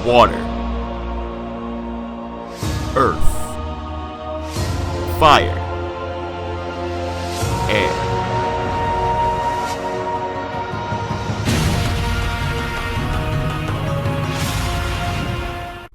Water. Earth. Fire. Air.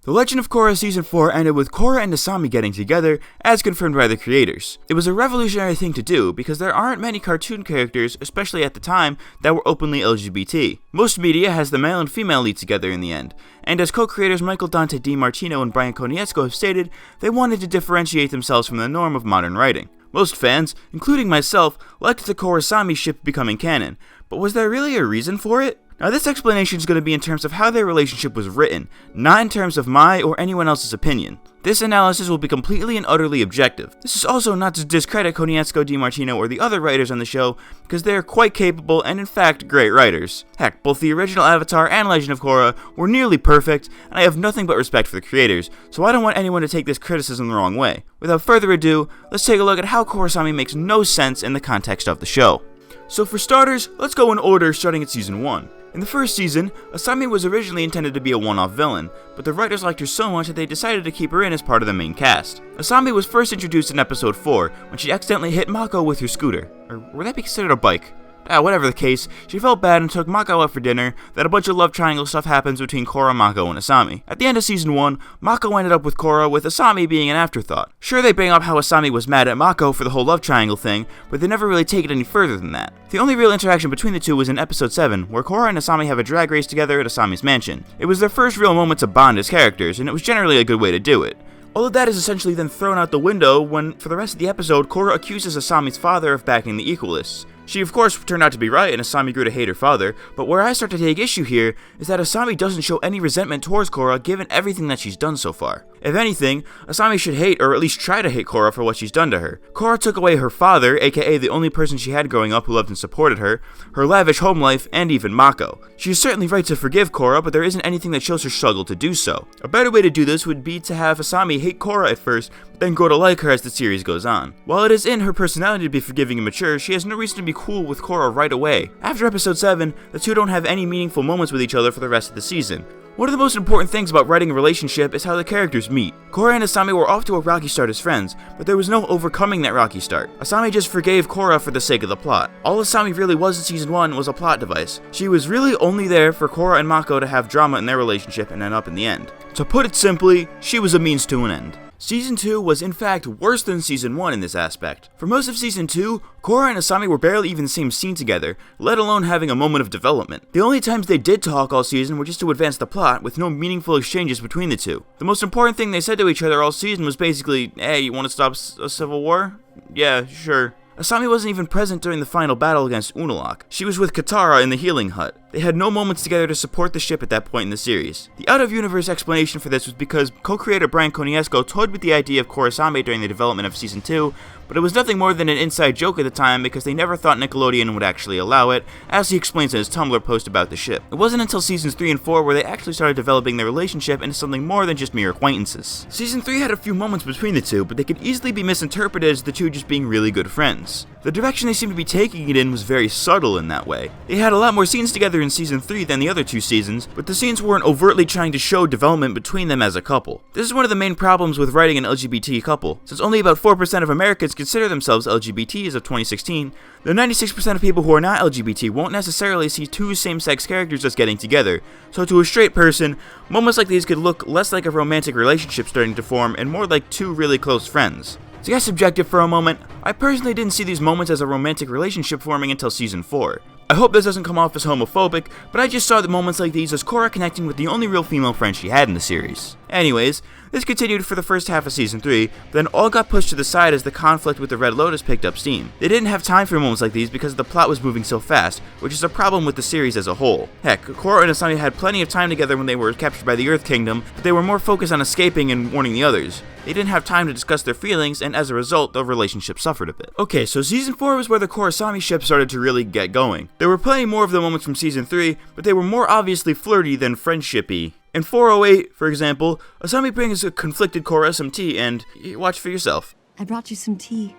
The Legend of Korra Season 4 ended with Korra and Asami getting together, as confirmed by the creators. It was a revolutionary thing to do, because there aren't many cartoon characters, especially at the time, that were openly LGBT. Most media has the male and female lead together in the end, and as co-creators Michael Dante DiMartino and Brian Konietzko have stated, they wanted to differentiate themselves from the norm of modern writing. Most fans, including myself, liked the Korrasami ship becoming canon, but was there really a reason for it? Now this explanation is going to be in terms of how their relationship was written, not in terms of my or anyone else's opinion. This analysis will be completely and utterly objective. This is also not to discredit Konietzko, DiMartino, or the other writers on the show, because they are quite capable and in fact great writers. Heck, both the original Avatar and Legend of Korra were nearly perfect, and I have nothing but respect for the creators, so I don't want anyone to take this criticism the wrong way. Without further ado, let's take a look at how Korrasami makes no sense in the context of the show. So for starters, let's go in order starting at Season 1. In the first season, Asami was originally intended to be a one-off villain, but the writers liked her so much that they decided to keep her in as part of the main cast. Asami was first introduced in episode 4, when she accidentally hit Mako with her scooter. Or would that be considered a bike? Whatever the case, she felt bad and took Mako out for dinner, then a bunch of love triangle stuff happens between Korra, Mako, and Asami. At the end of Season 1, Mako ended up with Korra, with Asami being an afterthought. Sure, they bring up how Asami was mad at Mako for the whole love triangle thing, but they never really take it any further than that. The only real interaction between the two was in episode 7, where Korra and Asami have a drag race together at Asami's mansion. It was their first real moment to bond as characters, and it was generally a good way to do it. All of that is essentially then thrown out the window when, for the rest of the episode, Korra accuses Asami's father of backing the Equalists. She of course turned out to be right and Asami grew to hate her father, but where I start to take issue here is that Asami doesn't show any resentment towards Korra given everything that she's done so far. If anything, Asami should hate or at least try to hate Korra for what she's done to her. Korra took away her father, aka the only person she had growing up who loved and supported her lavish home life, and even Mako. She is certainly right to forgive Korra, but there isn't anything that shows her struggle to do so. A better way to do this would be to have Asami hate Korra at first, but then grow to like her as the series goes on. While it is in her personality to be forgiving and mature, she has no reason to be cool with Korra right away. After episode 7, the two don't have any meaningful moments with each other for the rest of the season. One of the most important things about writing a relationship is how the characters meet. Korra and Asami were off to a rocky start as friends, but there was no overcoming that rocky start. Asami just forgave Korra for the sake of the plot. All Asami really was in Season 1 was a plot device. She was really only there for Korra and Mako to have drama in their relationship and end up in the end. To put it simply, she was a means to an end. Season 2 was in fact worse than Season 1 in this aspect. For most of Season 2, Korra and Asami were barely even in the same scene together, let alone having a moment of development. The only times they did talk all season were just to advance the plot, with no meaningful exchanges between the two. The most important thing they said to each other all season was basically, "Hey, you want to stop a civil war? Yeah, sure." Asami wasn't even present during the final battle against Unalaq. She was with Katara in the healing hut. They had no moments together to support the ship at that point in the series. The out-of-universe explanation for this was because co-creator Brian Konietzko toyed with the idea of Korrasami during the development of Season 2, but it was nothing more than an inside joke at the time because they never thought Nickelodeon would actually allow it, as he explains in his Tumblr post about the ship. It wasn't until Seasons 3 and 4 where they actually started developing their relationship into something more than just mere acquaintances. Season 3 had a few moments between the two, but they could easily be misinterpreted as the two just being really good friends. The direction they seemed to be taking it in was very subtle in that way. They had a lot more scenes together in Season 3 than the other two seasons, but the scenes weren't overtly trying to show development between them as a couple. This is one of the main problems with writing an LGBT couple. Since only about 4% of Americans consider themselves LGBT as of 2016, the 96% of people who are not LGBT won't necessarily see two same-sex characters as getting together, so to a straight person, moments like these could look less like a romantic relationship starting to form and more like two really close friends. To get subjective for a moment, I personally didn't see these moments as a romantic relationship forming until Season 4. I hope this doesn't come off as homophobic, but I just saw the moments like these as Korra connecting with the only real female friend she had in the series. Anyways, this continued for the first half of Season 3, but then all got pushed to the side as the conflict with the Red Lotus picked up steam. They didn't have time for moments like these because the plot was moving so fast, which is a problem with the series as a whole. Heck, Korra and Asami had plenty of time together when they were captured by the Earth Kingdom, but they were more focused on escaping and warning the others. They didn't have time to discuss their feelings, and as a result, the relationship suffered a bit. Okay, so Season 4 was where the Korrasami ship started to really get going. There were plenty more of the moments from Season 3, but they were more obviously flirty than friendshipy. In 408, for example, Asami brings a conflicted Korra some tea, and watch for yourself. I brought you some tea.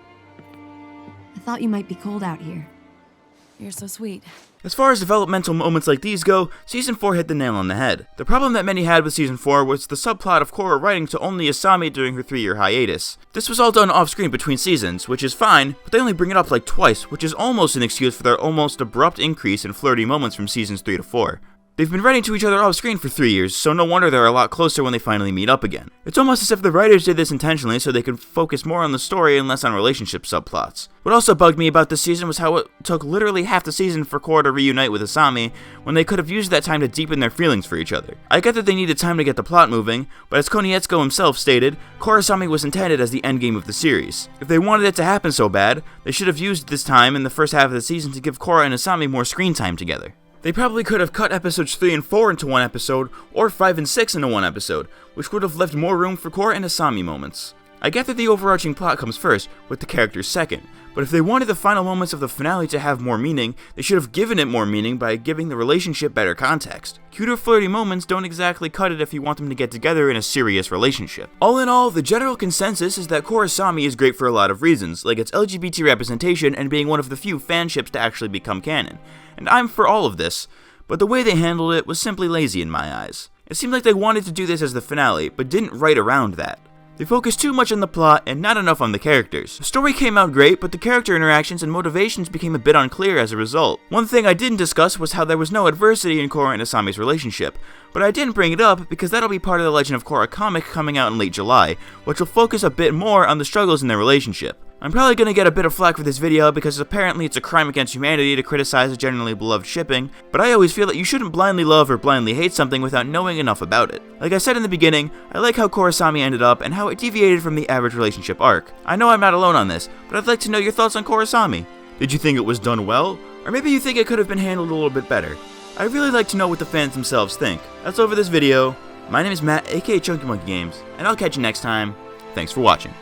I thought you might be cold out here. You're so sweet. As far as developmental moments like these go, Season 4 hit the nail on the head. The problem that many had with Season 4 was the subplot of Korra writing to only Asami during her 3-year hiatus. This was all done off-screen between seasons, which is fine, but they only bring it up like twice, which is almost an excuse for their almost abrupt increase in flirty moments from Seasons 3 to 4. They've been writing to each other off-screen for 3 years, so no wonder they're a lot closer when they finally meet up again. It's almost as if the writers did this intentionally so they could focus more on the story and less on relationship subplots. What also bugged me about this season was how it took literally half the season for Korra to reunite with Asami, when they could have used that time to deepen their feelings for each other. I get that they needed time to get the plot moving, but as Konietzko himself stated, Korrasami was intended as the endgame of the series. If they wanted it to happen so bad, they should have used this time in the first half of the season to give Korra and Asami more screen time together. They probably could have cut episodes 3 and 4 into one episode, or 5 and 6 into one episode, which would have left more room for Korra and Asami moments. I get that the overarching plot comes first, with the characters second, but if they wanted the final moments of the finale to have more meaning, they should have given it more meaning by giving the relationship better context. Cute or flirty moments don't exactly cut it if you want them to get together in a serious relationship. All in all, the general consensus is that Korrasami is great for a lot of reasons, like its LGBT representation and being one of the few fanships to actually become canon. And I'm for all of this, but the way they handled it was simply lazy in my eyes. It seemed like they wanted to do this as the finale, but didn't write around that. They focused too much on the plot and not enough on the characters. The story came out great, but the character interactions and motivations became a bit unclear as a result. One thing I didn't discuss was how there was no adversity in Korra and Asami's relationship, but I didn't bring it up because that'll be part of the Legend of Korra comic coming out in late July, which will focus a bit more on the struggles in their relationship. I'm probably going to get a bit of flack for this video because apparently it's a crime against humanity to criticize a generally beloved shipping, but I always feel that you shouldn't blindly love or blindly hate something without knowing enough about it. Like I said in the beginning, I like how Korrasami ended up and how it deviated from the average relationship arc. I know I'm not alone on this, but I'd like to know your thoughts on Korrasami. Did you think it was done well? Or maybe you think it could have been handled a little bit better? I'd really like to know what the fans themselves think. That's all for this video. My name is Matt, aka Chunky Monkey Games, and I'll catch you next time. Thanks for watching.